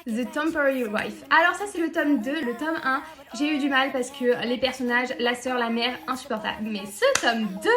The Temporary Wife. Alors ça c'est le tome 2, le tome 1, j'ai eu du mal parce que les personnages, la sœur, la mère, insupportable. Mais ce tome 2,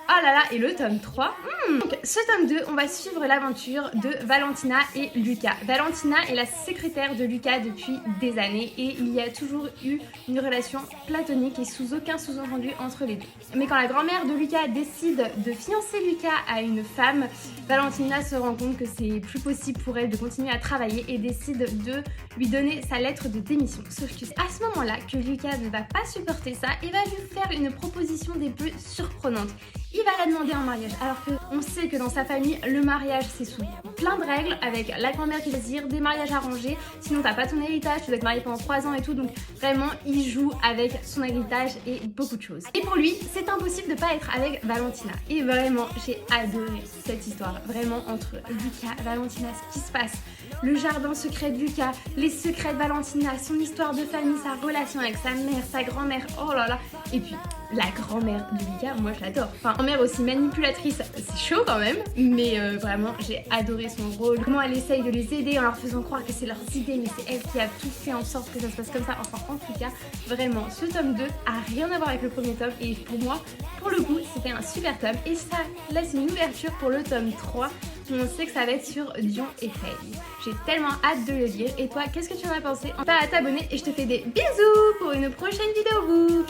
oh là là, et le tome 3. Donc ce tome 2, on va suivre l'aventure de Valentina et Lucas. Valentina est la secrétaire de Lucas depuis des années et il y a toujours eu une relation platonique et sous aucun sous-entendu entre les deux. Mais quand la grand-mère de Lucas décide de fiancer Lucas à une femme, Valentina se rend compte que c'est plus possible pour elle de continuer à travailler et décide de lui donner sa lettre de démission. Sauf que c'est à ce moment-là que Lucas ne va pas supporter ça et va lui faire une proposition des plus surprenantes. Il va la demander en mariage, alors qu'on sait que dans sa famille, le mariage c'est sous plein de règles, avec la grand-mère qui désire, des mariages arrangés, sinon t'as pas ton héritage, tu dois être marié pendant 3 ans et tout, donc vraiment il joue avec son héritage et beaucoup de choses. Et pour lui, c'est impossible de pas être avec Valentina. Et vraiment, j'ai adoré cette histoire, vraiment entre Lucas et Valentina, ce qui se passe, le jardin secret de Lucas, les secrets de Valentina, son histoire de famille, sa relation avec sa mère, sa grand-mère, oh là là, et puis la grand-mère de Lucas, moi je l'adore. Enfin, grand-mère aussi manipulatrice, c'est chaud quand même, mais vraiment j'ai adoré son rôle. Comment elle essaye de les aider en leur faisant croire que c'est leurs idées, mais c'est elle qui a tout fait en sorte que ça se passe comme ça. Enfin, en tout cas, vraiment, ce tome 2 a rien à voir avec le premier tome et pour moi, pour le coup, c'était un super tome et ça laisse une ouverture pour le tome 3 où on sait que ça va être sur Dion et Faye. J'ai tellement hâte de le lire. Et toi, qu'est-ce que tu en as pensé? Pas à t'abonner et je te fais des bisous pour une prochaine vidéo book.